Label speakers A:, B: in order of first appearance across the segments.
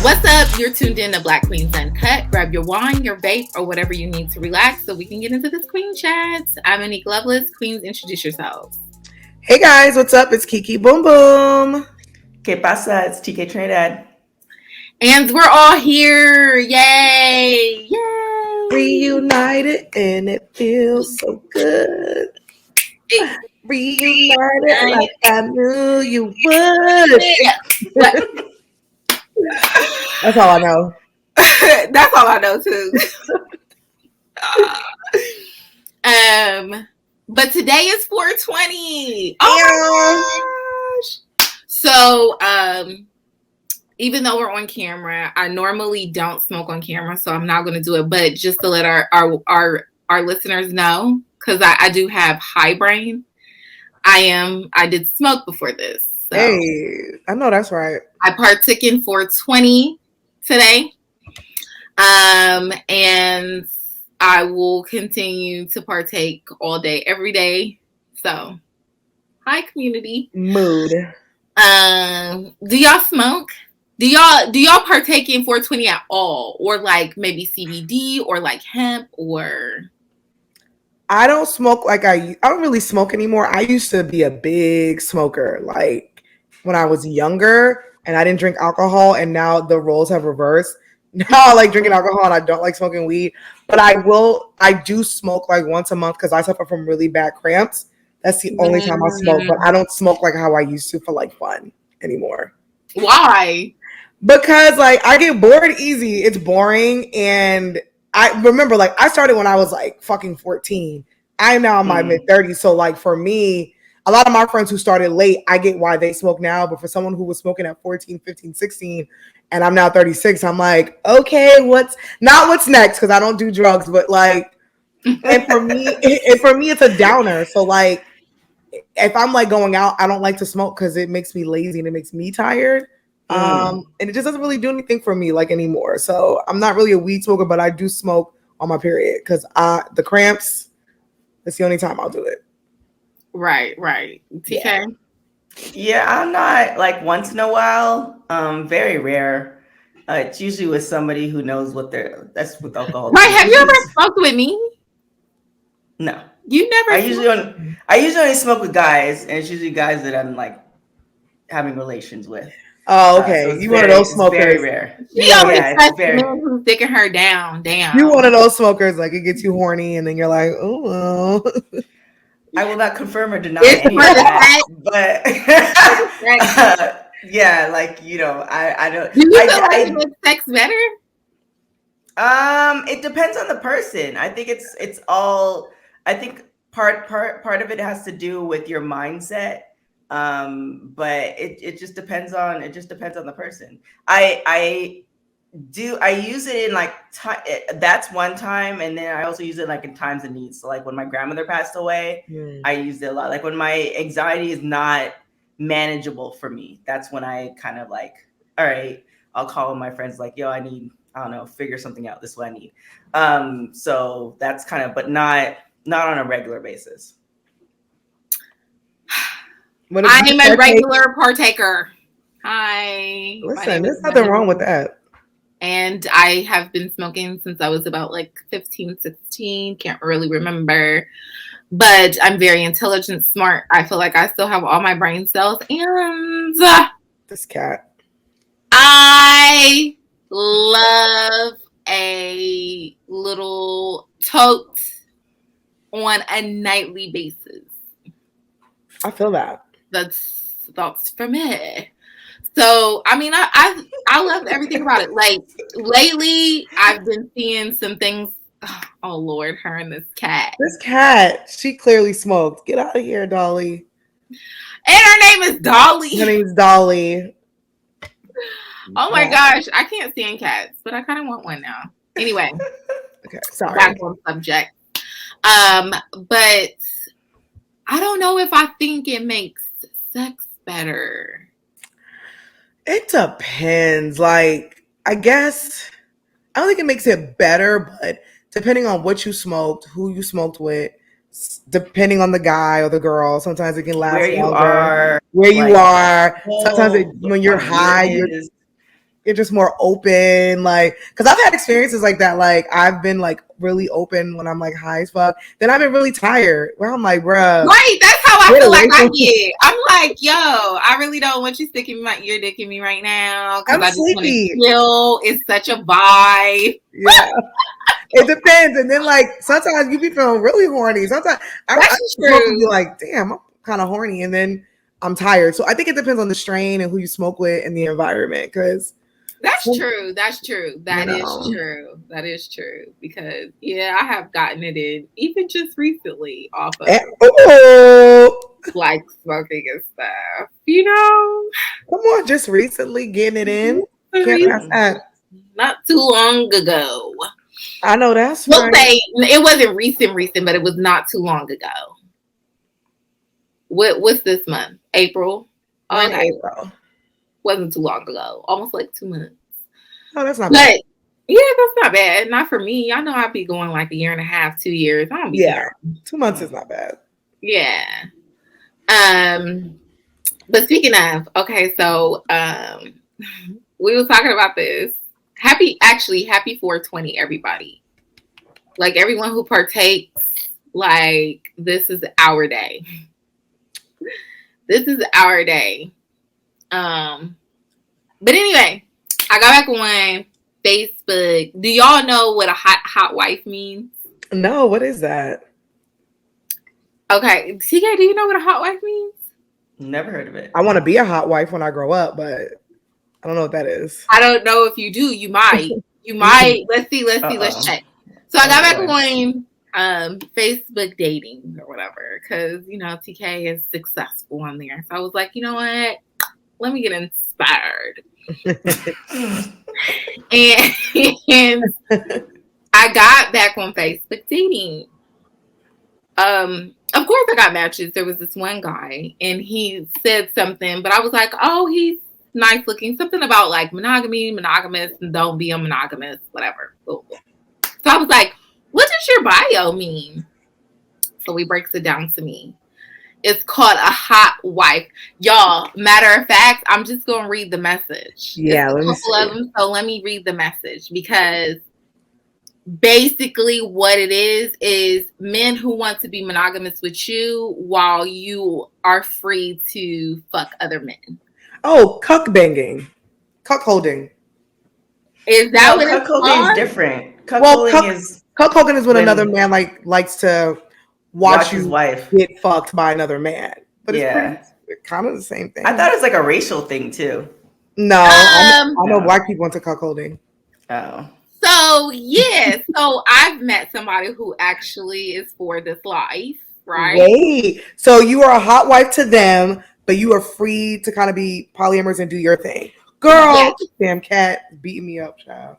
A: What's up? You're tuned in to Black Queens Uncut. Grab your wine, your vape, or whatever you need to relax so we can get into this queen chat. I'm Anique Lovelace. Queens, introduce yourselves.
B: Hey guys, what's up? It's Kiki Boom Boom.
C: ¿Qué pasa? It's TK Trinidad.
A: And we're all here. Yay! Yay!
B: Reunited and it feels so good. Reunited like I knew you would. That's all I know.
A: That's all I know too. But today is 420. Oh my gosh. So, even though we're on camera, I normally don't smoke on camera, so I'm not going to do it. But just to let our listeners know, because I do have high brain, I did smoke before this. So
B: hey, I know that's right.
A: I partook in 420 today, and I will continue to partake all day, every day. So, hi community.
B: Mood.
A: Do y'all smoke? Do y'all partake in 420 at all, or like maybe CBD or like hemp or?
B: I don't smoke I don't really smoke anymore. I used to be a big smoker, like when I was younger, and I didn't drink alcohol. And now the roles have reversed. Now I like drinking alcohol and I don't like smoking weed. But I do smoke like once a month because I suffer from really bad cramps. That's the only time I smoke. But I don't smoke like how I used to for like fun anymore.
A: Why?
B: Because like I get bored easy. It's boring. And I remember like I started when I was like fucking 14. I am now in my mid-30s. So like for me, a lot of my friends who started late, I get why they smoke now. But for someone who was smoking at 14, 15, 16, and I'm now 36, I'm like, okay, what's next? Because I don't do drugs, but like, and for me, it's a downer. So like, if I'm like going out, I don't like to smoke because it makes me lazy and it makes me tired. And it just doesn't really do anything for me like anymore. So I'm not really a weed smoker, but I do smoke on my period because the cramps, it's the only time I'll do it.
A: Right. TK?
C: Yeah, I'm not like once in a while. Very rare. It's usually with somebody who knows that's with alcohol.
A: Right. Have you ever smoked with me?
C: No.
A: You never.
C: I usually only smoke with guys, and it's usually guys that I'm like having relations with.
B: Oh, okay.
C: So
B: you one of those smokers.
C: Very rare.
A: She always says the man who's sticking her down. Damn.
B: You one of those smokers, like it gets you horny, and then you're like, oh. Well.
C: I will not confirm or deny any of that, but yeah, like I don't.
A: Do you feel like it makes sex better?
C: It depends on the person. I think it's all. I think part of it has to do with your mindset. But it just depends on the person. I use it in like that's one time, and then I also use it like in times of need. So like when my grandmother passed away, I used it a lot. Like when my anxiety is not manageable for me, that's when I kind of like, all right, I'll call my friends like, yo, I don't know, figure something out. This is what I need. So that's kind of, but not on a regular basis.
A: I am a regular partaker. Hi.
B: Listen, there's nothing wrong with that.
A: And I have been smoking since I was about like 15, 16. Can't really remember. But I'm very intelligent, smart. I feel like I still have all my brain cells. And
B: this cat.
A: I love a little tote on a nightly basis.
B: I feel that.
A: That's for me. So, I mean, I love everything about it. Like, lately, I've been seeing some things. Oh, Lord, her and this cat.
B: This cat, she clearly smoked. Get out of here, Dolly.
A: And her name is Dolly.
B: Her name's Dolly.
A: Oh, my gosh. I can't stand cats, but I kind of want one now. Anyway.
B: Okay, sorry.
A: Back on subject. But I don't know if I think it makes sex better.
B: It depends. Like, I guess I don't think it makes it better, but depending on what you smoked, who you smoked with, depending on the guy or the girl, sometimes it can last
C: where
B: longer. Where you are. Sometimes when you're high, you're just more open, like, because I've had experiences like that. Like, I've been like really open when I'm like high as fuck. Then I've been really tired where I'm like, bruh.
A: Right, that's how I
B: get
A: feel
B: away
A: like I
B: from me.
A: get. I'm like, yo, I really don't want you sticking my ear dicking me right now because
B: I'm
A: I just want to
B: sleepy.
A: chill. It's such a vibe.
B: Yeah. It depends. And then like sometimes you be feeling really horny. Sometimes I
A: That's
B: smoke and be
A: true.
B: like, damn, I'm kind of horny. And then I'm tired. So I think it depends on the strain and who you smoke with and the environment. Because
A: That's true. That's true.
B: you
A: That is
B: know,
A: true. That is true. Because yeah, I have gotten it in even just recently off of
B: oh,
A: like smoking and stuff. You know,
B: come on, just recently getting it in. Can't pass that.
A: not too long ago.
B: I know that's
A: We'll
B: right.
A: say it wasn't recent, but it was not too long ago. What's this month? April.
B: We're in
A: Okay,
B: April.
A: wasn't too long ago. Almost like 2 months.
B: Oh, that's not bad.
A: But yeah, that's not bad. Not for me. I know I'd be going like a year and a half, 2 years. I don't be
B: Yeah,
A: caring.
B: 2 months is not bad.
A: Yeah. But speaking of, okay, so we were talking about this. Happy 420, everybody. Like everyone who partakes, like this is our day. This is our day. But anyway, I got back on Facebook. Do y'all know what a hot wife means?
B: No, what is that?
A: Okay, TK, do you know what a hot wife means?
C: Never heard of it.
B: I want to be a hot wife when I grow up, but I don't know what that is.
A: I don't know if you do. You might. You might. Let's see. Let's check. So I got back on Facebook dating or whatever because TK is successful on there. So I was like, you know what? Let me get inspired. and I got back on Facebook dating. Of course I got matches. There was this one guy and he said something, but I was like, oh, he's nice looking. Something about like monogamy, monogamous, and don't be a monogamous, whatever. So I was like, what does your bio mean? So he breaks it down to me. It's called a hot wife. Y'all, matter of fact, I'm just going to read the message.
B: Yeah,
A: let me see. Of them, so let me read the message because basically what it is men who want to be monogamous with you while you are free to fuck other men.
B: Oh, cuck banging. Cuck holding.
A: Is that what
C: cuck holding is different. Cuck
B: holding is when another man likes to watch
C: his
B: you
C: wife
B: get fucked by another man. But it's kind of the same thing.
C: I thought it's like a racial thing too.
B: No, I know black people into cuck holding.
C: Oh.
A: So yeah, so I've met somebody who actually is for this life, right?
B: Wait, so you are a hot wife to them, but you are free to kind of be polyamorous and do your thing. Girl, yes. Damn cat beating me up, child.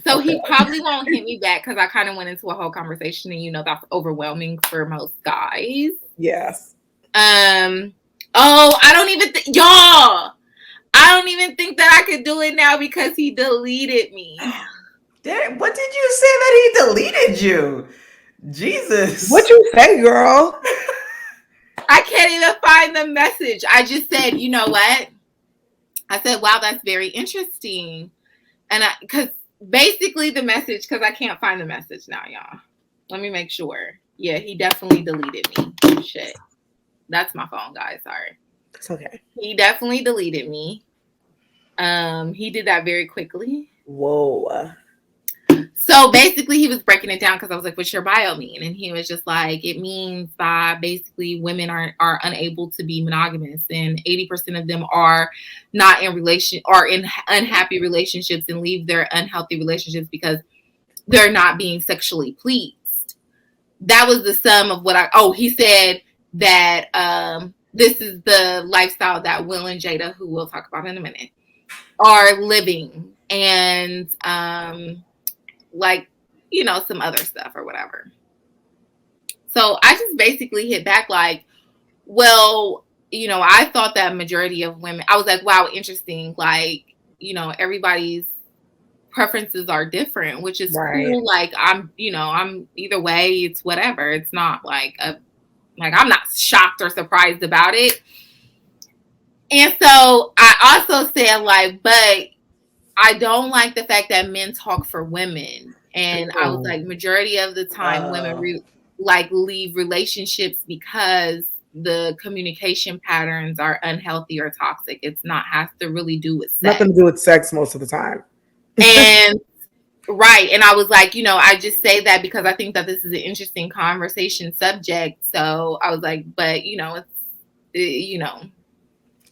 A: So he probably won't hit me back because I kind of went into a whole conversation and that's overwhelming for most guys.
B: Yes.
A: Oh, I don't even y'all. I don't even think that I could do it now because he deleted me.
C: What did you say that he deleted you? Jesus.
B: What you say, girl?
A: I can't even find the message. I just said, you know what? I said, wow, that's very interesting. And because basically the message, because I can't find the message now, y'all. Let me make sure. Yeah, he definitely deleted me. Shit. That's my phone, guys. Sorry.
B: It's okay.
A: He definitely deleted me. He did that very quickly.
B: Whoa.
A: So basically he was breaking it down because I was like, what's your bio mean? And he was just like, it means that basically women are unable to be monogamous and 80% of them are not in unhappy relationships and leave their unhealthy relationships because they're not being sexually pleased. That was the sum of what he said that this is the lifestyle that Will and Jada, who we'll talk about in a minute, are living. And some other stuff or whatever. So I just basically hit back like, well, I thought that majority of women, I was like, wow, interesting. Like, everybody's preferences are different, which is cool. Like I'm either way, it's whatever. It's not like I'm not shocked or surprised about it. And so I also said like, but I don't like the fact that men talk for women. And I was like, majority of the time, women leave relationships because the communication patterns are unhealthy or toxic. It's not has to really do with sex.
B: Nothing to do with sex most of the time.
A: And right. And I was like, I just say that because I think that this is an interesting conversation subject. So I was like, but it's,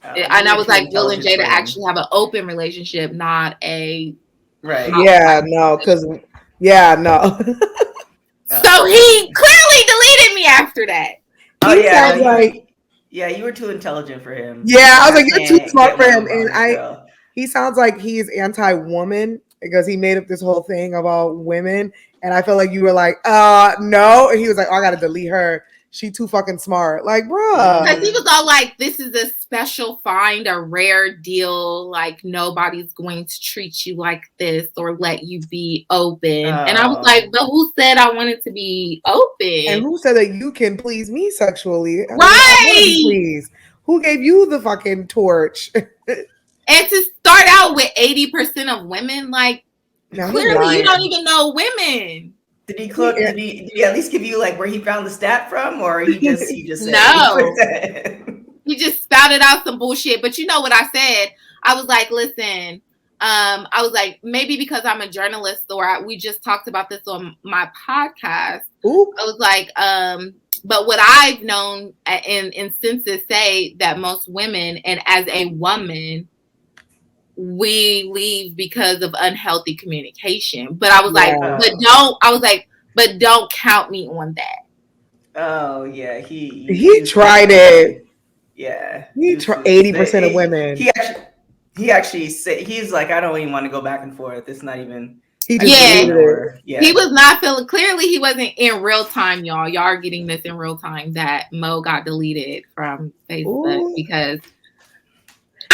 A: and I was like, Will and Jada actually have an open relationship, not a
C: right.
B: Yeah, no, because no.
A: So he clearly deleted me after that.
C: Oh yeah, you were too intelligent for him.
B: Yeah, I was like, you're too smart for him, and he sounds like he's anti-woman because he made up this whole thing about women, and I felt like you were like, no, and he was like, oh, I gotta delete her. She too fucking smart. Like, bruh.
A: Because he was all like, this is a special find, a rare deal. Like, nobody's going to treat you like this or let you be open. And I was like, but who said I wanted to be open?
B: And who said that you can please me sexually?
A: Right.
B: Please. Who gave you the fucking torch?
A: And to start out with 80% of women, like, clearly you don't even know women.
C: Did he at least give you like where he found the stat from, or he just said
A: no? He just spouted out some bullshit. But you know what I said? I was like, listen, I was like, maybe because I'm a journalist, or we just talked about this on my podcast.
B: Ooh.
A: I was like, but what I've known in census say that most women, and as a woman, we leave because of unhealthy communication. But I was like, but don't count me on that.
C: Oh yeah,
B: he tried it.
C: Yeah,
B: he tried 80% of women.
C: He actually said, he's like, I don't even want to go back and forth. It's not even.
B: He
A: was not feeling. Clearly, he wasn't in real time, y'all. Y'all are getting this in real time that Mo got deleted from Facebook because.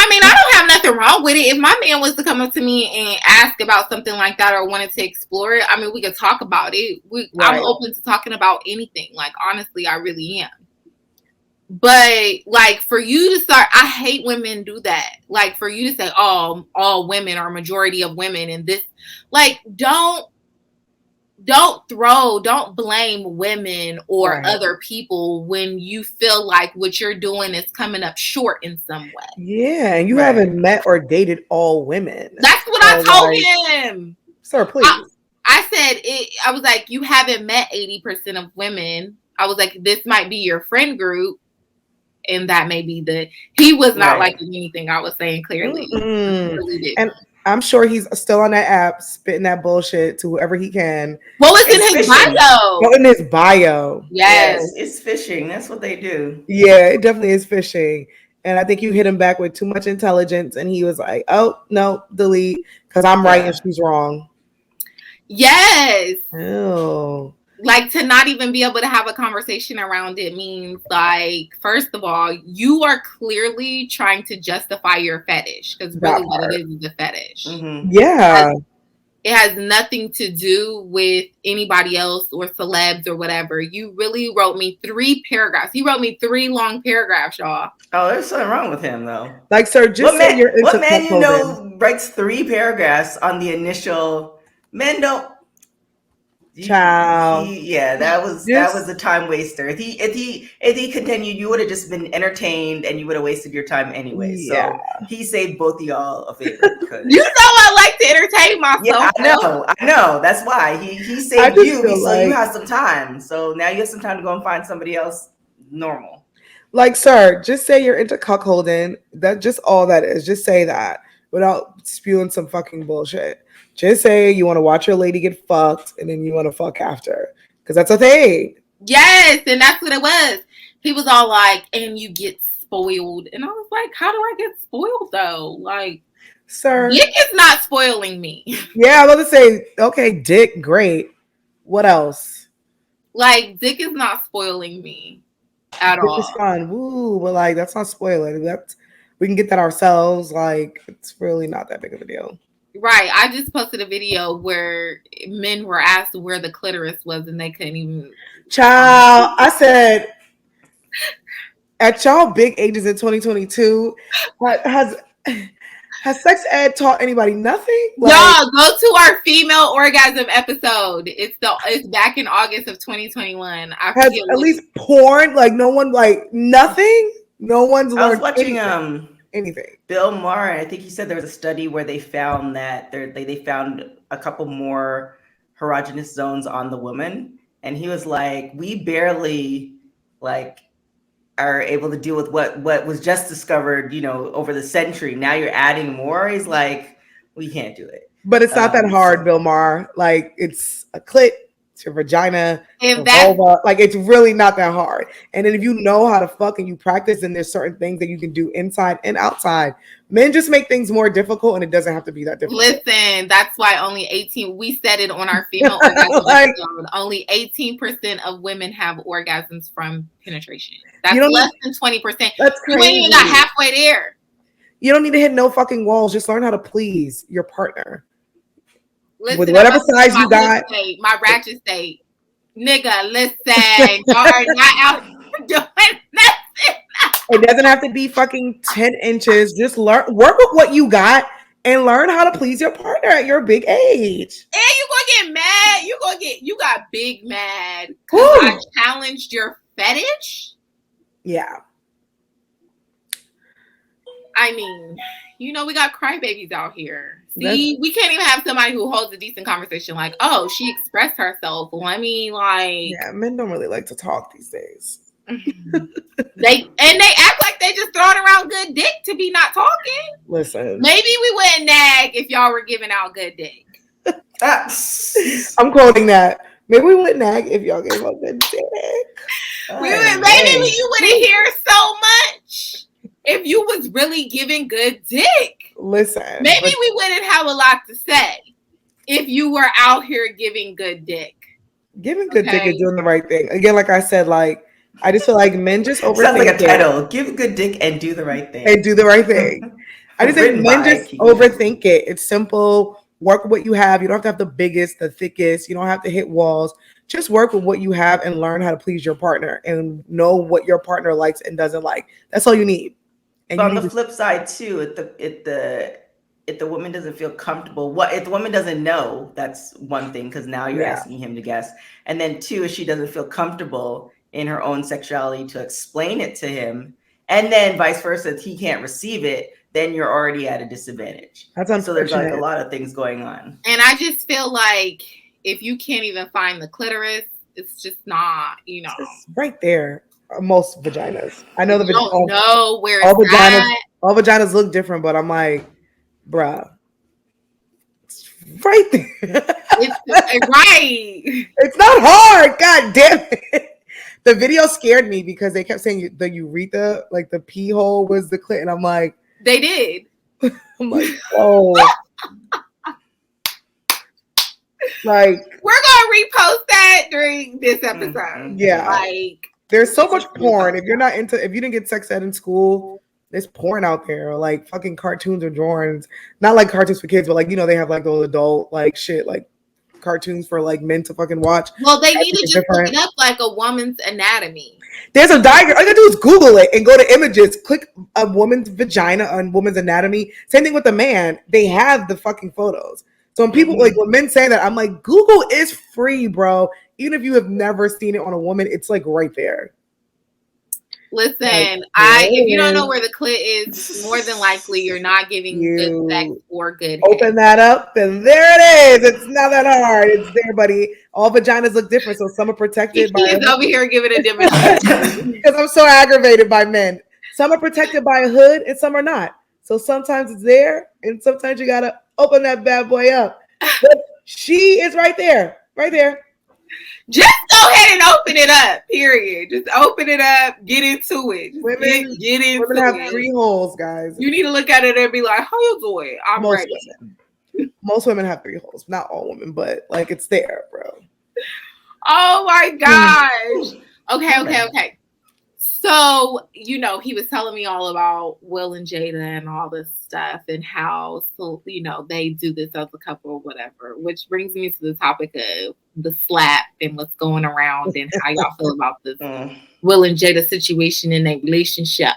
A: I mean, I don't have nothing wrong with it. If my man was to come up to me and ask about something like that or wanted to explore it, I mean, we could talk about it. I'm open to talking about anything. Like, honestly, I really am. But, like, for you to start, I hate women do that. Like, for you to say, oh, all women or majority of women and this, like, don't blame women or other people when you feel like what you're doing is coming up short in some way.
B: Yeah, and you haven't met or dated all women.
A: That's what I told him.
B: Sir, please.
A: I said it. I was like, you haven't met 80% of women. I was like, this might be your friend group. And that may be he was not liking anything I was saying clearly. Really
B: and I'm sure he's still on that app spitting that bullshit to whoever he can.
A: What was in his bio?
B: What in his bio?
C: Yes, it's phishing. That's what they do.
B: Yeah, it definitely is phishing. And I think you hit him back with too much intelligence, and he was like, "Oh no, delete, because I'm right and she's wrong."
A: Yes.
B: Oh.
A: Like, to not even be able to have a conversation around it means, like, first of all, you are clearly trying to justify your fetish, because really what it is a fetish.
B: Mm-hmm. Yeah.
A: It has nothing to do with anybody else or celebs or whatever. You really wrote me 3 paragraphs. He wrote me 3 long paragraphs, y'all.
C: Oh, there's something wrong with him, though.
B: Like, sir, just say you're into
C: what man writes 3 paragraphs on the initial? Men don't.
B: Child.
C: That was a time waster. If he continued, you would have just been entertained and you would have wasted your time anyway. Yeah. So he saved both of y'all a favor.
A: You know I like to entertain myself.
C: Yeah, I know. That's why he saved you, so you have some time. So now you have some time to go and find somebody else normal.
B: Like, sir, just say you're into cuckolding. That's just all that is. Just say that without spewing some fucking bullshit. Just say you want to watch your lady get fucked and then you want to fuck after. Because that's a thing.
A: Yes, and that's what it was. He was all like, and you get spoiled. And I was like, how do I get spoiled, though? Like,
B: sir,
A: dick is not spoiling me.
B: Yeah, I was about to say, okay, dick, great. What else?
A: Like, dick is not spoiling me at all.
B: It's fun. Woo, but like, that's not spoiling. We can get that ourselves. Like, it's really not that big of a deal.
A: Right. I just posted a video where men were asked where the clitoris was and they couldn't even.
B: Child, I said, at y'all big ages in 2022, Has sex ed taught anybody nothing?
A: Y'all go to our female orgasm episode. It's back in August of 2021. I
B: has
A: forget
B: at least porn, like no one, like nothing. No one's learned.
C: I was watching
B: anything.
C: Bill Maher. I think he said there was a study where they found that they found a couple more erogenous zones on the woman, and he was like, "We barely like are able to deal with what was just discovered, over the century. Now you're adding more." He's like, "We can't do it."
B: But it's not that hard, Bill Maher. Like, it's a clit, it's your vagina,
A: and
B: vulva. Like, it's really not that hard. And then if you know how to fuck and you practice, and there's certain things that you can do inside and outside. Men just make things more difficult, and it doesn't have to be that difficult.
A: Listen, that's why only 18. We said it on our female orgasm episode. Only 18% of women have orgasms from penetration. That's less than 20%.
B: That's crazy.
A: You ain't even got halfway there.
B: You don't need to hit no fucking walls. Just learn how to please your partner.
A: Listen,
B: with whatever size you got.
A: My ratchet state. Nigga, listen. Y'all are not out doing nothing.
B: It doesn't have to be fucking 10 inches. Just work with what you got and learn how to please your partner at your big age.
A: And you gonna get mad. You got big mad because I challenged your fetish.
B: Yeah.
A: I mean, we got crybabies out here. See, we can't even have somebody who holds a decent conversation like, oh, she expressed herself. Let me
B: Yeah, men don't really like to talk these days.
A: They act like they just throwing around good dick to be not talking.
B: Listen.
A: Maybe we wouldn't nag if y'all were giving out good dick.
B: I'm quoting that. Maybe we wouldn't nag if y'all gave out good dick.
A: Maybe you wouldn't hear so much if you was really giving good dick.
B: Listen.
A: Maybe we wouldn't have a lot to say if you were out here giving good dick.
B: Giving good dick is doing the right thing. Again, like I said, I just feel like men just overthink.
C: Sounds like a title. Give good dick and do the right thing.
B: And do the right thing. I just think men just overthink it. It's simple. Work with what you have. You don't have to have the biggest, the thickest. You don't have to hit walls. Just work with what you have and learn how to please your partner and know what your partner likes and doesn't like. That's all you need. And
C: but on the flip side too, if the woman doesn't feel comfortable, if the woman doesn't know, that's one thing, because now you're asking him to guess. And then two, if she doesn't feel comfortable in her own sexuality to explain it to him, and then vice versa, if he can't receive it, then you're already at a disadvantage.
B: That's unfortunate.
C: So there's like a lot of things going on.
A: And I just feel like if you can't even find the clitoris, it's just not,
B: It's right there. Most vaginas. I know
A: the don't know where
B: all vaginas. At. All vaginas look different, but I'm like, bruh, it's right there.
A: It's right.
B: It's not hard. God damn it. The video scared me because they kept saying the urethra, like the pee hole, was the clit, and I'm like,
A: they did.
B: I'm like, oh. Like,
A: we're gonna repost that during this episode.
B: Yeah. There's so much porn. If you didn't get sex ed in school, there's porn out there, like fucking cartoons or drawings. Not like cartoons for kids, but they have like those adult shit, like cartoons for like men to fucking watch.
A: Well, they need to just look it up like a woman's anatomy.
B: There's a diagram. All you gotta do is Google it and go to images, click a woman's vagina on woman's anatomy. Same thing with the man. They have the fucking photos. So when people when men say that, I'm like, Google is free, bro. Even if you have never seen it on a woman, it's like right there.
A: Listen, if you don't know where the clit is, more than likely you're not giving good sex or good
B: open
A: hair.
B: that up, and there it is. It's not that hard. It's there, buddy. All vaginas look different, so some are protected by.
A: He's over here giving a demonstration
B: because I'm so aggravated by men. Some are protected by a hood, and some are not. So sometimes it's there, and sometimes you gotta open that bad boy up. But she is right there, right there.
A: Just go ahead and open it up. Period. Just open it up. Get into it.
B: Women have 3 holes, guys.
A: You need to look at it and be like, "How you doing? I'm ready."
B: Most women have 3 holes. Not all women, but it's there, bro.
A: Oh my gosh. Okay. So, he was telling me all about Will and Jada and all this stuff and how, they do this as a couple or whatever, which brings me to the topic of the slap and what's going around and how y'all feel about this Will and Jada situation in a relationship.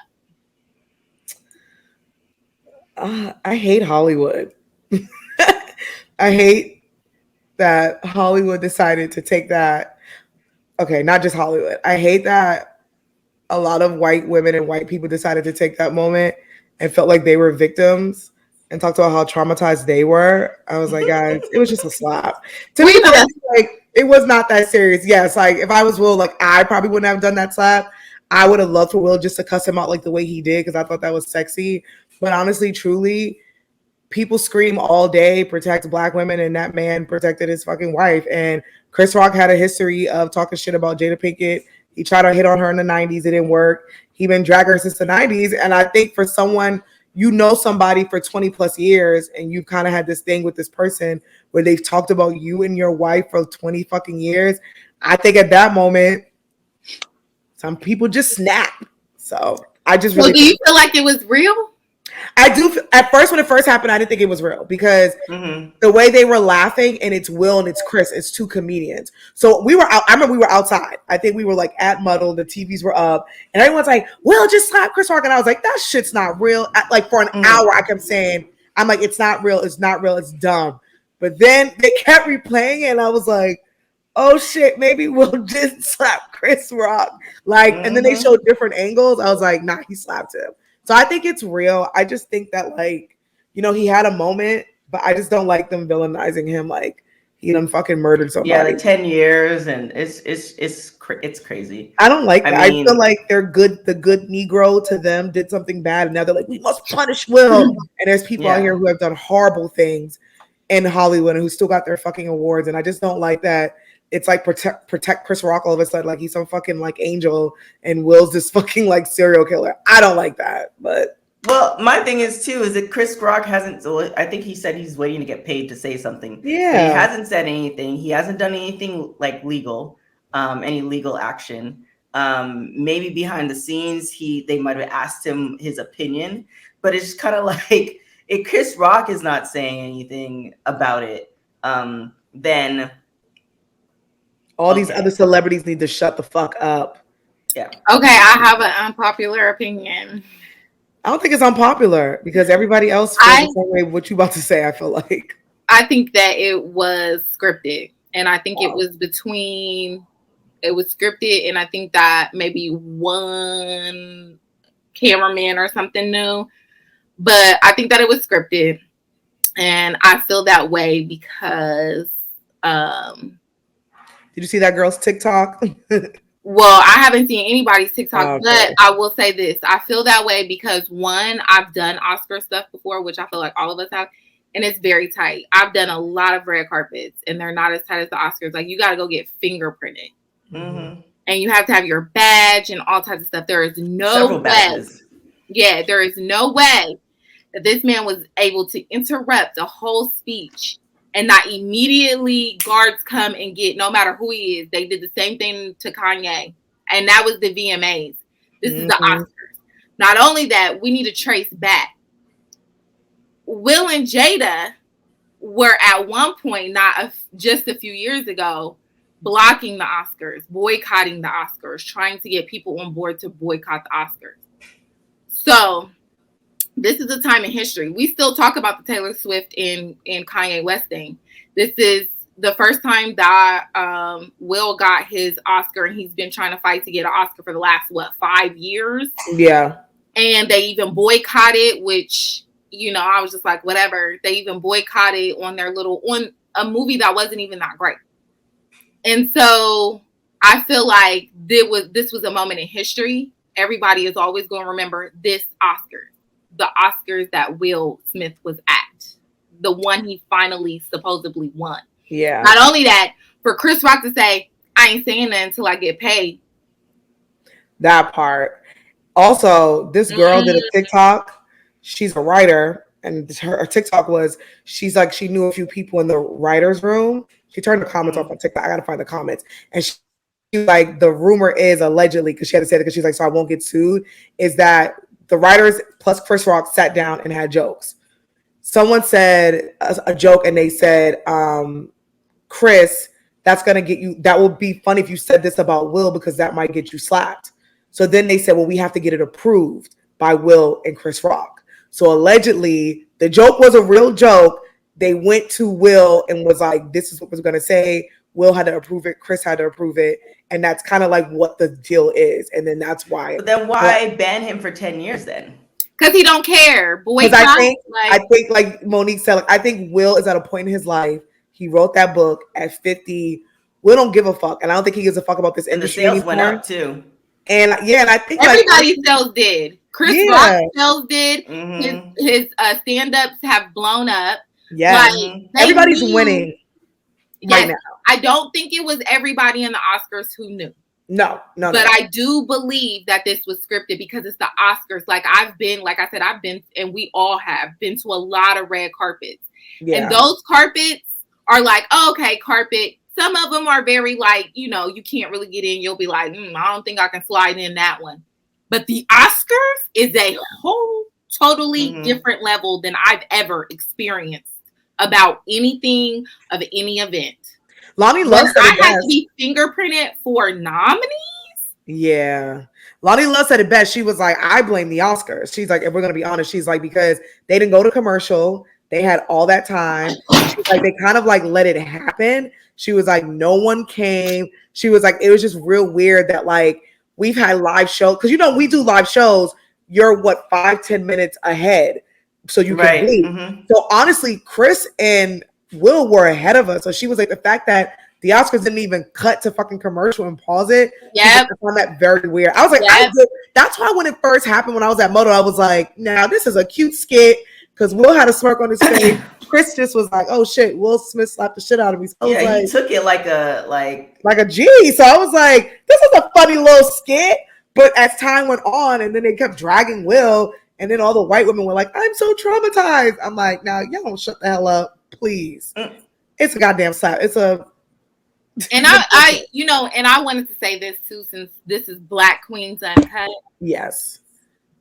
B: I hate Hollywood. I hate that Hollywood decided to take that. Okay, not just Hollywood. I hate that a lot of white women and white people decided to take that moment and felt like they were victims and talked about how traumatized they were. I was like, guys, it was just a slap. To me, like it was not that serious. Yes, like if I was Will, like I probably wouldn't have done that slap. I would have loved for Will just to cuss him out like the way he did because I thought that was sexy. But honestly, truly, people scream all day, protect black women, and that man protected his fucking wife. And Chris Rock had a history of talking shit about Jada Pinkett. He tried to hit on her in the 90s. It didn't work. He been dragging her since the 90s. And I think for someone, you know somebody for 20 plus years and you kind of had this thing with this person where they've talked about you and your wife for 20 fucking years. I think at that moment, some people just snap. So I just really.
A: So do you feel like it was real?
B: I do. At first, when it first happened, I didn't think it was real because the way they were laughing, and it's Will and it's Chris, it's two comedians. So we were out. I remember we were outside. I think we were like at Muddle. The TVs were up, and everyone's like, "Will just slapped Chris Rock," and I was like, "That shit's not real." Like for an hour, I kept saying, "I'm like, it's not real. It's not real. It's dumb." But then they kept replaying it, and I was like, "Oh shit, maybe Will just slap Chris Rock." Like, and then they showed different angles. I was like, "Nah, he slapped him." So I think it's real. I just think that, like, you know, he had a moment, but I just don't like them villainizing him like he done fucking murdered somebody.
C: Yeah, like 10 years, and it's crazy.
B: I don't like that. I feel like they're good. The good Negro to them did something bad, and now they're like, we must punish Will. And there's people out here who have done horrible things in Hollywood and who still got their fucking awards, and I just don't like that. It's like protect Chris Rock all of a sudden, like he's some fucking like angel, and Will's this fucking like serial killer. I don't like that, but
C: well, my thing is too is that Chris Rock hasn't. I think he said he's waiting to get paid to say something.
B: Yeah,
C: but he hasn't said anything. He hasn't done anything like legal, any legal action. Maybe behind the scenes, they might have asked him his opinion, but it's kind of like if Chris Rock is not saying anything about it, then.
B: All these other celebrities need to shut the fuck up.
C: Yeah.
A: Okay, I have an unpopular opinion.
B: I don't think it's unpopular because everybody else feels the same way. What you about to say? I feel like
A: I think that it was scripted, and I think it was scripted, and I think that maybe one cameraman or something knew, but I think that it was scripted, and I feel that way because.
B: Did you see that girl's TikTok?
A: Well, I haven't seen anybody's TikTok, but I will say this. I feel that way because one, I've done Oscar stuff before, which I feel like all of us have, and it's very tight. I've done a lot of red carpets, and they're not as tight as the Oscars. Like, you got to go get fingerprinted. And you have to have your badge and all types of stuff. There is no way. Yeah, there is no way that this man was able to interrupt a whole speech and not immediately guards come and get, no matter who he is. They did the same thing to Kanye. And that was the VMAs. This is the Oscars. Not only that, we need to trace back. Will and Jada were at one point, just a few years ago, blocking the Oscars, boycotting the Oscars, trying to get people on board to boycott the Oscars. So this is a time in history. We still talk about the Taylor Swift and Kanye West thing. This is the first time that Will got his Oscar, and he's been trying to fight to get an Oscar for the last, 5 years?
B: Yeah.
A: And they even boycotted, which, I was just like, whatever. They even boycotted on a movie that wasn't even that great. And so I feel like this was a moment in history. Everybody is always going to remember this Oscar. The Oscars that Will Smith was at, the one he finally supposedly won.
B: Yeah.
A: Not only that, for Chris Rock to say, I ain't saying that until I get paid.
B: That part. Also, this girl did a TikTok. She's a writer, and her TikTok was, she's like, she knew a few people in the writer's room. She turned the comments off on TikTok. I got to find the comments. And she like, the rumor is allegedly, because she had to say it because she's like, so I won't get sued, is that the writers plus Chris Rock sat down and had jokes. Someone said a joke and they said, Chris, that's going to get you, that would be funny if you said this about Will because that might get you slapped. So then they said, well, we have to get it approved by Will and Chris Rock. So allegedly, the joke was a real joke. They went to Will and was like, this is what was going to say. Will had to approve it. Chris had to approve it. And that's kind of like what the deal is. And then that's why.
C: But then why ban him for 10 years then?
A: Because he don't care.
B: Because I think like Monique said, like, I think Will is at a point in his life. He wrote that book at 50. Will don't give a fuck. And I don't think he gives a fuck about this industry
C: anymore.
B: And the sales
C: went up too.
B: And and I think
A: everybody's sales did. Chris Rock's sales did. His stand-ups have blown up.
B: Yeah, like, everybody's winning right now.
A: I don't think it was everybody in the Oscars who knew.
B: No.
A: But I do believe that this was scripted because it's the Oscars. Like I've been, and we all have been to a lot of red carpets. Yeah. And those carpets are like, oh, okay, carpet. Some of them are very like, you can't really get in. You'll be like, I don't think I can slide in that one. But the Oscars is a whole totally different level than I've ever experienced about anything of any event.
B: Lonnie Love said it best.
A: I had to be fingerprinted for nominees.
B: Yeah. Lonnie Love said it best. She was like, I blame the Oscars. She's like, if we're going to be honest, she's like, because they didn't go to commercial. They had all that time. She's like, they kind of like let it happen. She was like, no one came. She was like, it was just real weird that like we've had live shows. Because, we do live shows. You're 5-10 minutes ahead. So you can leave. So honestly, Chris and Will were ahead of us. So she was like, the fact that the Oscars didn't even cut to fucking commercial and pause it. Yeah, I found that very weird. I was like, that's why when it first happened, when I was at Moto, I was like, now this is a cute skit because Will had a smirk on his face. Chris just was like, oh shit, Will Smith slapped the shit out of me. So
C: he took it like
B: a G. So I was like, this is a funny little skit. But as time went on, and then they kept dragging Will, and then all the white women were like, I'm so traumatized. I'm like, now y'all don't shut the hell up. Please. It's a goddamn slap. It's a
A: and I wanted to say this too, since this is Black Queens Uncut.
B: Yes.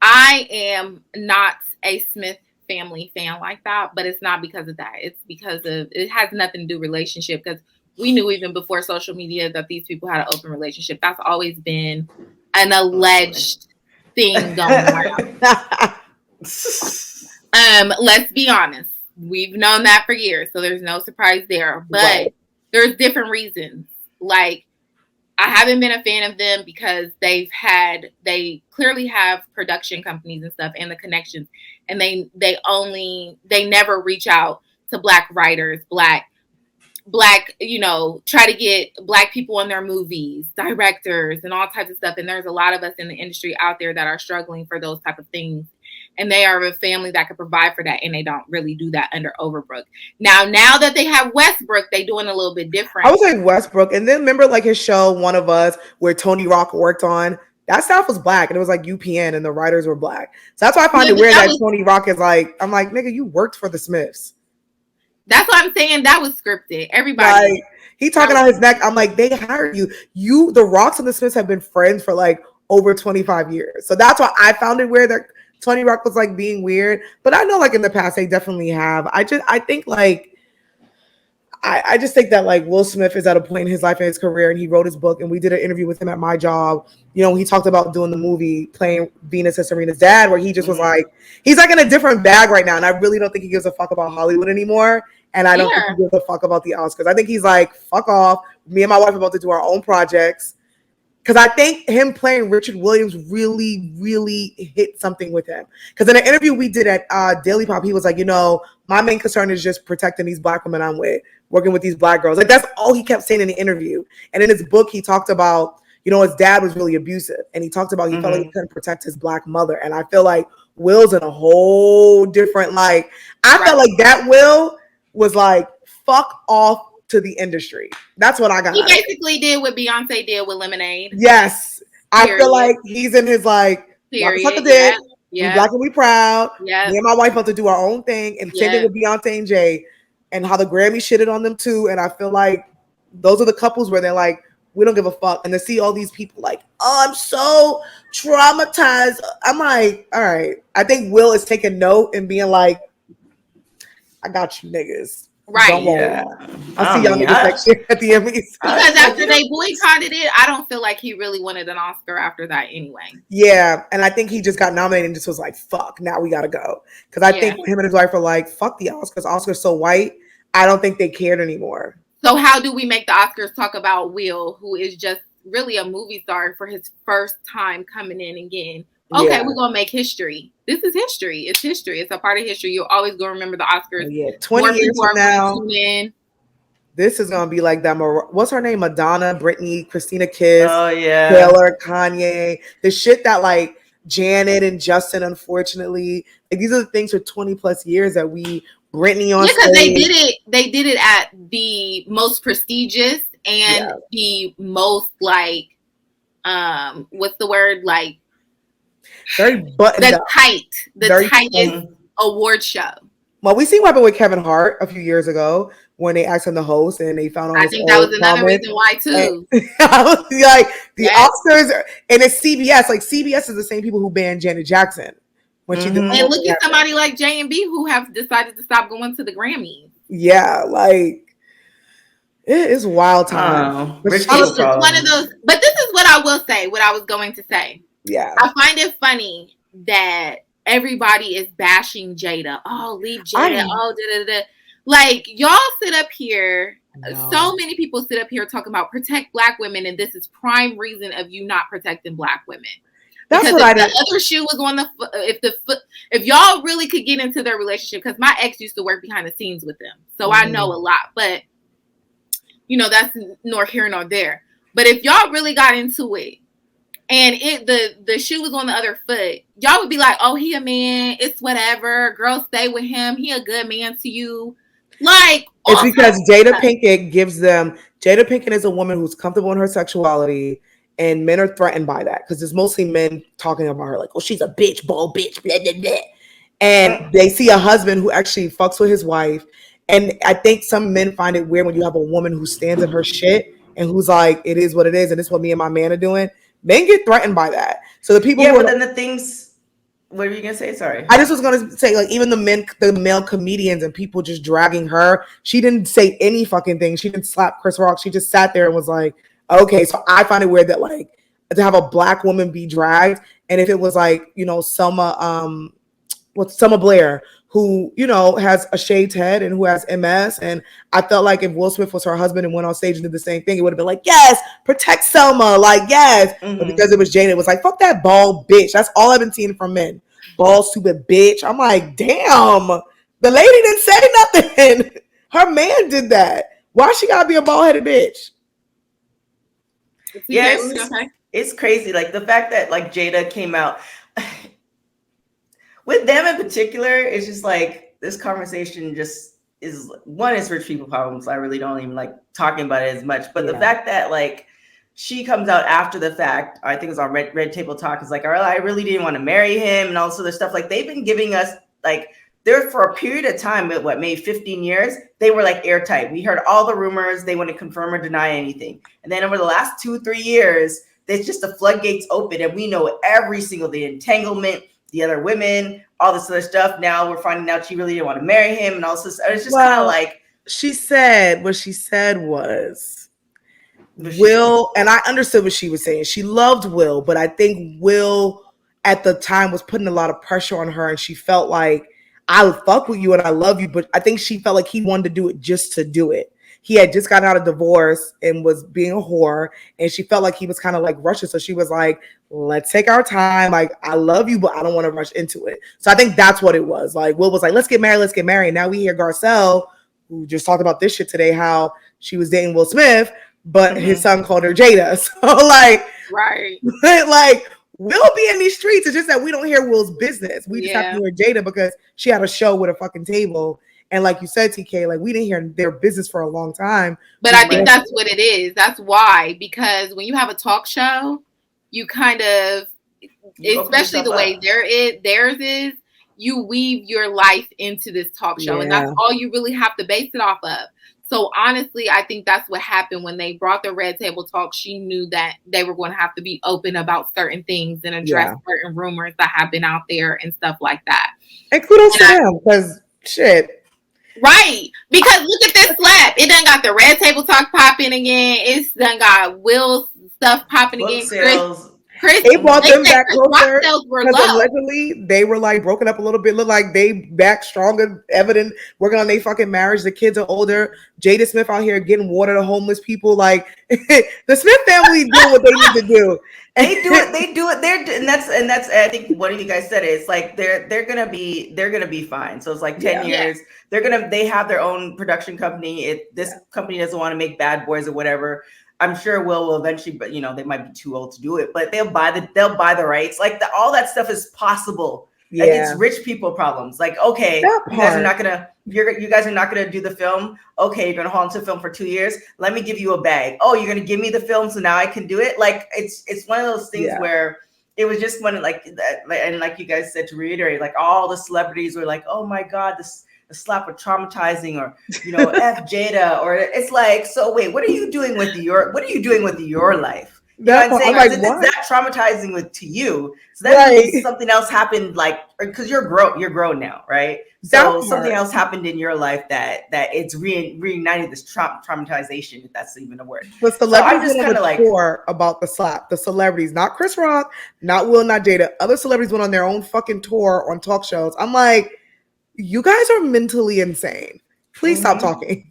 A: I am not a Smith family fan like that, but it's not because of that. It's because of it has nothing to do with relationship, because we knew even before social media that these people had an open relationship. That's always been an alleged thing going around. Let's be honest. We've known that for years, so there's no surprise there. But there's different reasons. Like, I haven't been a fan of them because they clearly have production companies and stuff and the connections, and they never reach out to Black writers, black, try to get Black people in their movies, directors, and all types of stuff. And there's a lot of us in the industry out there that are struggling for those type of things. And they are a family that could provide for that, and they don't really do that under Overbrook. Now that they have Westbrook, they doing a little bit different.
B: I was like Westbrook, and then remember like his show, One of Us, where Tony Rock worked on. That staff was Black, and it was like UPN, and the writers were Black. So that's why I find it weird that Tony Rock is like, I'm like, nigga, you worked for the Smiths.
A: That's what I'm saying. That was scripted. Everybody.
B: Like, he talking on his neck. I'm like, they hired you. The Rocks and the Smiths have been friends for like over 25 years. So that's why I found it weird that Tony Rock was like being weird, but I know like in the past they definitely have. I think like I just think that like Will Smith is at a point in his life and his career, and he wrote his book, and we did an interview with him at my job. He talked about doing the movie playing Venus and Serena's dad, where he just was like, he's like in a different bag right now, and I really don't think he gives a fuck about Hollywood anymore, and I don't think he gives a fuck about the Oscars. I think he's like, fuck off. Me and my wife are about to do our own projects. Because I think him playing Richard Williams really, really hit something with him. Because in an interview we did at Daily Pop, he was like, my main concern is just protecting these Black women I'm with, working with these Black girls. Like, that's all he kept saying in the interview. And in his book, he talked about, his dad was really abusive. And he talked about he felt like he couldn't protect his Black mother. And I feel like Will's in a whole different, I felt like that Will was like, fuck off to the industry. That's what I got.
A: He basically did what Beyonce did with Lemonade.
B: Yes. Period. I feel like he's in his period. We Black and we proud. Yeah. Me and my wife about to do our own thing. And same thing with Beyonce and Jay, and how the Grammy shitted on them too. And I feel like those are the couples where they're like, we don't give a fuck. And to see all these people like, oh, I'm so traumatized. I'm like, all right. I think Will is taking note and being like, I got you niggas. Don't
A: Right.
B: worry.
C: Yeah.
B: I'll see y'all niggas next year at the Emmys.
A: Because after they boycotted it, I don't feel like he really wanted an Oscar after that anyway.
B: Yeah, and I think he just got nominated and just was like, fuck, now we gotta go. Because I think him and his wife were like, fuck the Oscars. Oscar's so white. I don't think they cared anymore.
A: So how do we make the Oscars talk about Will, who is just really a movie star for his first time coming in again? Okay, we're gonna make history. This is history. It's history. It's a part of history. You're always gonna remember the Oscars.
B: 20 years from now.
A: Tune in.
B: This is gonna be like that. What's her name? Madonna, Britney, Christina Kiss,
C: yeah,
B: Taylor, Kanye. The shit that like Janet and Justin, unfortunately, like these are the things for 20 plus years that we Britney on.
A: Yeah, because they did it. They did it at the most prestigious and the most like, what's the word? Like
B: very buttoned up.
A: The tightest award show.
B: Well, we seen what happened with Kevin Hart a few years ago when they asked him to host and they found out.
A: I think that was another reason why too.
B: I was like the Oscars and it's CBS. Like CBS is the same people who banned Janet Jackson when she did.
A: And look at somebody like J&B who have decided to stop going to the Grammys.
B: Yeah, like it is wild time.
A: It's one of those. But this is what I will say. What I was going to say.
B: Yeah,
A: I find it funny that everybody is bashing Jada. Oh, leave Jada. Oh, da-da-da. Like, y'all sit up here. So many people sit up here talking about protect Black women, and this is prime reason of you not protecting Black women.
B: That's
A: because
B: what
A: if the other shoe was on if y'all really could get into their relationship, because my ex used to work behind the scenes with them, so I know a lot. But you know, that's nor here nor there. But if y'all really got into it, and the shoe was on the other foot, y'all would be like, oh, he a man. It's whatever. Girl, stay with him. He a good man to you. Like,
B: it's because Jada Pinkett gives them. Jada Pinkett is a woman who's comfortable in her sexuality, and men are threatened by that because it's mostly men talking about her like, oh, she's a bitch, ball bitch, blah, blah, blah. And they see a husband who actually fucks with his wife. And I think some men find it weird when you have a woman who stands in her shit and who's like, it is what it is, and this is what me and my man are doing. Men get threatened by that. So the people
C: but then the things, what were you gonna say? Sorry.
B: I just was gonna say, like, even the male comedians and people just dragging her. She didn't say any fucking thing. She didn't slap Chris Rock. She just sat there and was like, okay. So I find it weird that like to have a Black woman be dragged. And if it was like, you know, Selma Blair, who, you know, has a shaved head and who has MS. And I felt like if Will Smith was her husband and went on stage and did the same thing, it would have been like, yes, protect Selma. Like, yes. But because it was Jada, it was like, fuck that bald bitch. That's all I've been seeing from men. Bald, stupid bitch. I'm like, damn, the lady didn't say nothing. Her man did that. Why she gotta be a bald-headed bitch?
C: Yeah, it's crazy. Like the fact that like Jada came out with them in particular, it's just like this conversation just is one, it's rich people problems. I really don't even like talking about it as much. But the fact that like she comes out after the fact, I think it's on Red Table Talk, is like, I really didn't want to marry him and all this other stuff. Like they've been giving us like there for a period of time, maybe 15 years, they were like airtight. We heard all the rumors, they wouldn't confirm or deny anything. And then over the last 2-3 years, there's just the floodgates open and we know every single the entanglement, the other women, all this other stuff. Now we're finding out she really didn't want to marry him and all this. It's just kind of like
B: she said what she said was Will, and I understood what she was saying. She loved Will, but I think Will at the time was putting a lot of pressure on her, and she felt like I would fuck with you and I love you, but I think she felt like he wanted to do it just to do it. He had just gotten out of divorce and was being a whore, and she felt like he was kind of like rushing. So she was like, let's take our time. Like, I love you, but I don't want to rush into it. So I think that's what it was. Like, Will was like, let's get married, let's get married. Now we hear Garcelle, who just talked about this shit today, how she was dating Will Smith, but his son called her Jada. So like,
A: right.
B: Like, Will be in these streets. It's just that we don't hear Will's business. We just have to hear Jada because she had a show with a fucking table. And like you said, TK, like we didn't hear their business for a long time.
A: But I think that's what it is. That's why, because when you have a talk show, you kind of, especially the way theirs is, you weave your life into this talk show. And that's all you really have to base it off of. So honestly, I think that's what happened when they brought the Red Table Talk. She knew that they were going to have to be open about certain things and address certain rumors that have been out there and stuff like that.
B: And kudos to them, because shit,
A: Right. Because look at this slap. It done got the red table talk popping again. It's done got Will's stuff popping
C: Book
A: again.
C: sales.
A: Chris,
B: It brought them back
A: Chris Rock
B: closer
A: sales were
B: because
A: low.
B: allegedly they were like broken up a little bit. Look like they back stronger, evident working on their fucking marriage. The kids are older. Jada Smith out here getting water to homeless people. Like the Smith family doing what they need to do.
C: They do it. They do it. And that's. I think one of you guys said it. It's like they're gonna be fine. So it's like 10 years. They have their own production company. This company doesn't want to make Bad Boys or whatever. I'm sure will eventually, but they might be too old to do it. But they'll buy the rights. Like all that stuff is possible.
B: Yeah.
C: Like it's rich people problems. Like, okay, you guys are not gonna do the film. Okay, you're gonna hold on to the film for 2 years. Let me give you a bag. Oh, you're gonna give me the film, so now I can do it. Like it's one of those things where it was just one like that, and like you guys said, to reiterate, like all the celebrities were like, oh my god, this slap was traumatizing, or F Jada, or it's like, so wait, what are you doing with your life? You know what I'm saying? Like, it's that traumatizing to you. So that means something else happened, like, because you're grown now, right? So something else happened in your life that it's reignited this traumatization, if that's even a word.
B: But celebrities went on a tour about the slap. The celebrities, not Chris Rock, not Will, not Jada. Other celebrities went on their own fucking tour on talk shows. I'm like, you guys are mentally insane. Please stop talking.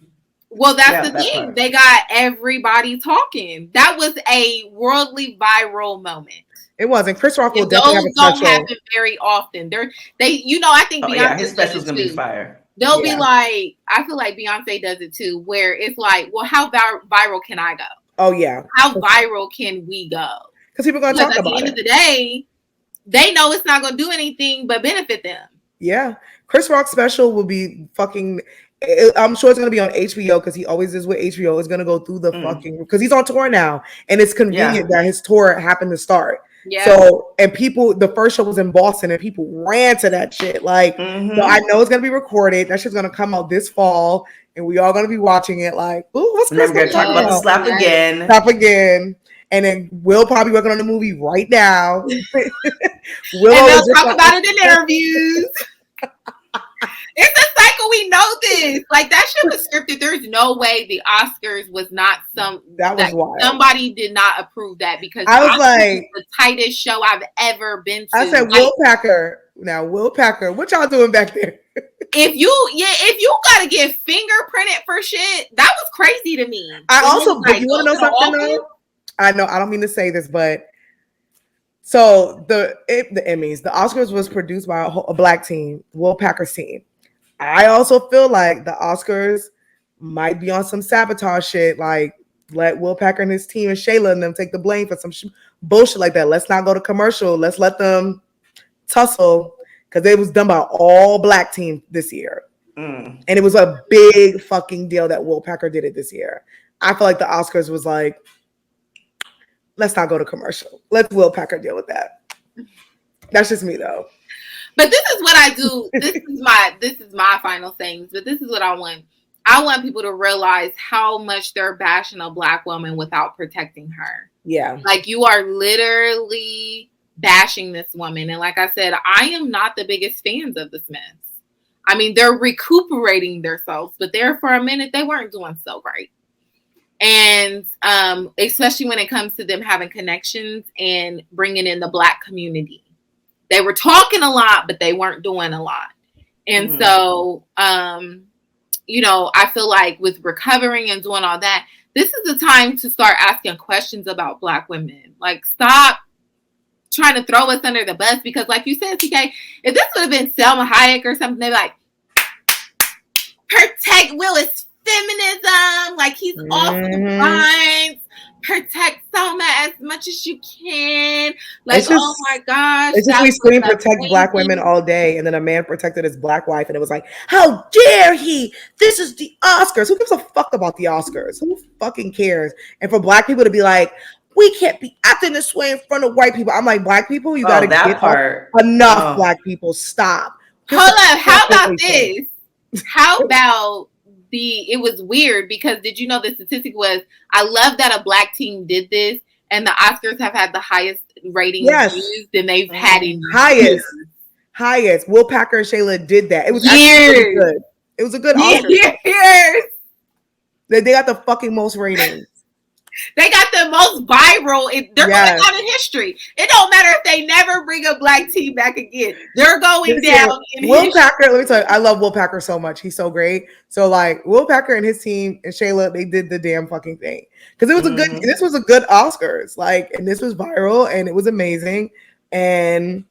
A: Well, that's the thing. Part. They got everybody talking. That was a worldly viral moment.
B: It wasn't. Chris Rock will definitely have a special.
A: Those don't happen very often. I think Beyonce
C: his special's gonna be fire.
A: They'll be like, I feel like Beyonce does it too, where it's like, well, how viral can I go?
B: Oh yeah.
A: How viral can we go?
B: Because people are gonna talk about it.
A: At the end of the day, they know it's not gonna do anything but benefit them.
B: Yeah. Chris Rock's special will be fucking. I'm sure it's going to be on HBO because he always is with HBO. It's going to go through the fucking, because he's on tour now, and it's convenient that his tour happened to start. Yeah. So, and people, the first show was in Boston, and people ran to that shit. Like, so I know it's going to be recorded. That shit's going to come out this fall, and we all going to be watching it. Like, ooh, what's Chris
C: going to talk about the slap again?
B: Slap again. And then Will probably working on the movie right now.
A: Will and they'll talk about it in interviews. It's a cycle. We know this. Like, that shit was scripted. There's no way the Oscars was not
B: that was wild.
A: Somebody did not approve that, because
B: I was like,
A: the tightest show I've ever been to.
B: I said, Will Packer. Now, Will Packer, what y'all doing back there?
A: If you gotta get fingerprinted for shit, that was crazy to me.
B: I also, like, you want to know something though? I know, I don't mean to say this, but so the Emmys, the Oscars was produced by a black team, Will Packer's team. I also feel like the Oscars might be on some sabotage shit, like let Will Packer and his team and Shayla and them take the blame for some bullshit like that. Let's not go to commercial. Let's let them tussle, because it was done by all black team this year. And it was a big fucking deal that Will Packer did it this year. I feel like the Oscars was like, let's not go to commercial. Let Will Packer deal with that. That's just me though.
A: But this is what I do. This is my final things. But this is what I want. I want people to realize how much they're bashing a black woman without protecting her.
B: Yeah.
A: Like, you are literally bashing this woman. And like I said, I am not the biggest fans of the Smiths. I mean, they're recuperating themselves, but there for a minute, they weren't doing so great. And especially when it comes to them having connections and bringing in the black community. They were talking a lot, but they weren't doing a lot. And so, I feel like with recovering and doing all that, this is the time to start asking questions about black women. Like, stop trying to throw us under the bus, because like you said, TK, if this would have been Selma Hayek or something, they'd be like, protect Willis feminism, like he's off the lines. Protect Selma as much as you can. Like, oh my gosh.
B: It's just we scream protect black women all day, and then a man protected his black wife, and it was like, how dare he? This is the Oscars. Who gives a fuck about the Oscars? Who fucking cares? And for black people to be like, we can't be acting this way in front of white people. I'm like, black people, you gotta get enough. Black people, stop.
A: Hold up. How about this? How about it was weird, because did you know the statistic was, I love that a black team did this, and the Oscars have had the highest ratings views than they've had in
B: highest. Will Packer and Shayla did that. It was actually really good. It was a good Oscar.
A: Yes.
B: They got the fucking most ratings.
A: They got the most viral. They're going down in history. It don't matter if they never bring a black team back again. They're going down in
B: Will
A: history.
B: Packer, let me tell you, I love Will Packer so much. He's so great. So like Will Packer and his team and Shayla, they did the damn fucking thing. Because it was a good, this was a good Oscars. Like, and this was viral and it was amazing. And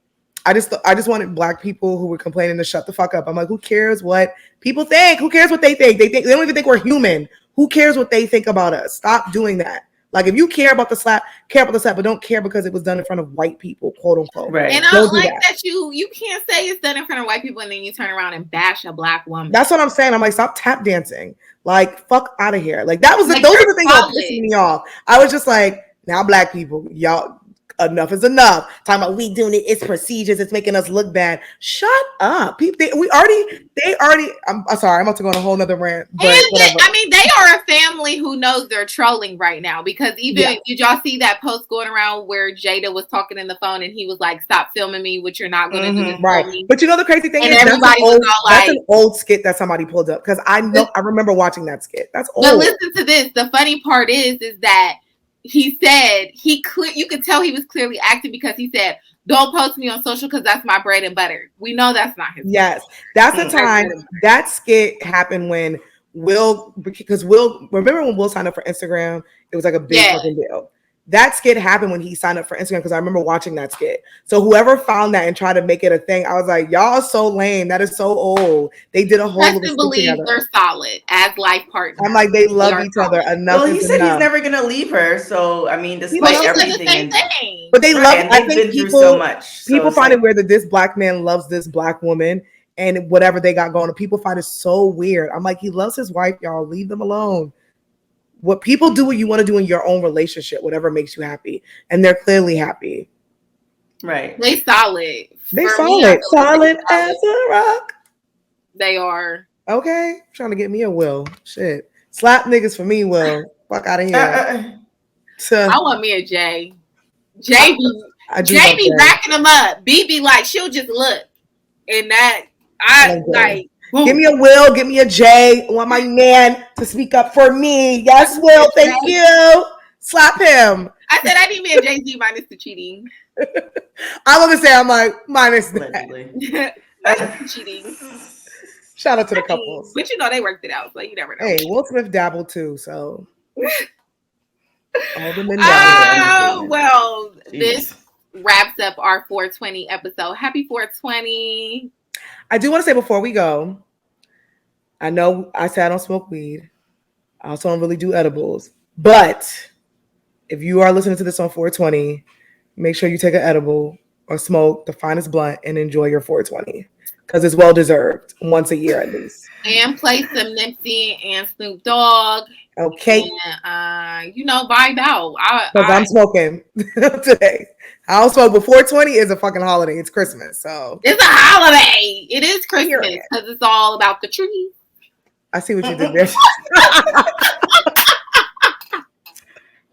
B: I just wanted black people who were complaining to shut the fuck up. I'm like, who cares what people think? Who cares what they think? They don't even think we're human. Who cares what they think about us? Stop doing that. Like, if you care about the slap, but don't care because it was done in front of white people, quote unquote.
C: Right.
A: And I don't like that you can't say it's done in front of white people and then you turn around and bash a black woman.
B: That's what I'm saying. I'm like, stop tap dancing. Like, fuck out of here. Like, that was those are the things that were pissing me off. I was just like, now black people, y'all, enough is enough. Talking about we doing it, it's procedures, it's making us look bad. Shut up. People, they already, I'm sorry, I'm about to go on a whole nother rant. But
A: I mean, they are a family who knows they're trolling right now because did y'all see that post going around where Jada was talking in the phone and he was like, stop filming me, what you're not going to do.
B: Right. But you know, the crazy thing is that's an old skit that somebody pulled up because I remember watching that skit. That's old.
A: But listen to this. The funny part is that he said you could tell he was clearly acting because he said, don't post me on social because that's my bread and butter. We know that's not his.
B: Yes. That's the time that skit happened when remember when Will signed up for Instagram? It was like a big fucking deal. That skit happened when he signed up for Instagram because I remember watching that skit. So whoever found that and tried to make it a thing, I was like, y'all are so lame. That is so old. They did a whole little skit together.
A: They're solid as life partners.
B: I'm like, they love each other enough.
C: Well, he said he's never gonna leave her. So I mean, despite everything,
B: but they love. I think people
C: so much.
B: People find it weird that this black man loves this black woman and whatever they got going. People find it so weird. I'm like, he loves his wife. Y'all leave them alone. What people do, what you want to do in your own relationship, whatever makes you happy, and they're clearly happy.
C: Right?
A: They solid.
B: Solid as a rock.
A: They are.
B: Okay, trying to get me a Will. Shit, slap niggas for me, Will. Fuck out of here.
A: I want me a Jay. Jay be racking them up. B be like, she'll just look, and that I like.
B: Boom. Give me a Will, give me a Jay. I want my man to speak up for me. Yes, Will, thank you. Slap him.
A: I said I need me a Jay-Z minus the cheating.
B: I was gonna say, I'm like, minus that.
A: Minus the cheating.
B: Shout out to the couples.
A: But you know they worked it out, so you never know.
B: Hey, Will Smith dabbled too, so all the men
A: well, this wraps up our 420 episode. Happy 420.
B: I do want to say before we go, I know I said I don't smoke weed. I also don't really do edibles. But if you are listening to this on 420, make sure you take an edible or smoke the finest blunt and enjoy your 420. Because it's well deserved once a year at least.
A: And play some Nipsey and Snoop Dogg.
B: Okay.
A: And, vibe out.
B: Because I'm smoking today. I don't smoke, but 420 is a fucking holiday. It's Christmas, so.
A: It's a holiday. It is Christmas because it's all about the trees.
B: I see what you did there.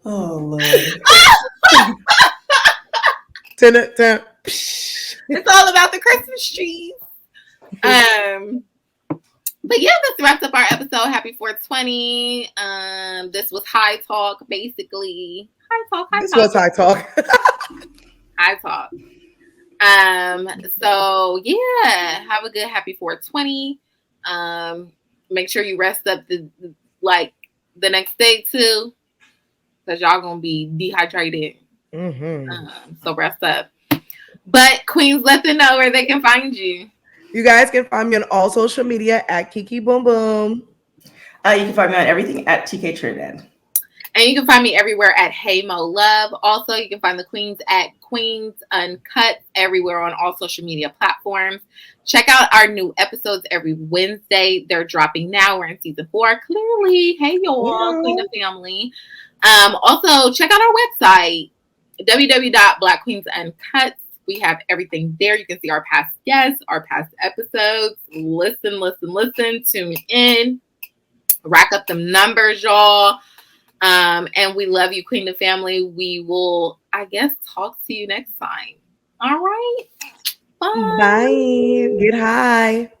C: Oh, Lord.
A: It's all about the Christmas trees. But yeah, this wraps up our episode. Happy 420. This was High Talk, basically. This was
B: High Talk.
A: High Talk. So yeah, have a good happy 420. Make sure you rest up the next day too, because y'all gonna be dehydrated. So rest up. But Queens, let them know where they can find you.
B: You guys can find me on all social media at Kiki Boom Boom.
C: You can find me on everything at TK Trinidad.
A: And you can find me everywhere at Hey Mo Love. Also, you can find the Queens at Queens Uncut everywhere on all social media platforms. Check out our new episodes every Wednesday. They're dropping now. We're in season 4. Clearly, hey y'all, Queen of Family. Also, check out our website, www.blackqueensuncut. We have everything there. You can see our past guests, our past episodes. Listen, tune in. Rack up them numbers, y'all. And we love you, Queen of Family. We will, I guess, talk to you next time. All right. Bye.
B: Bye. Get high.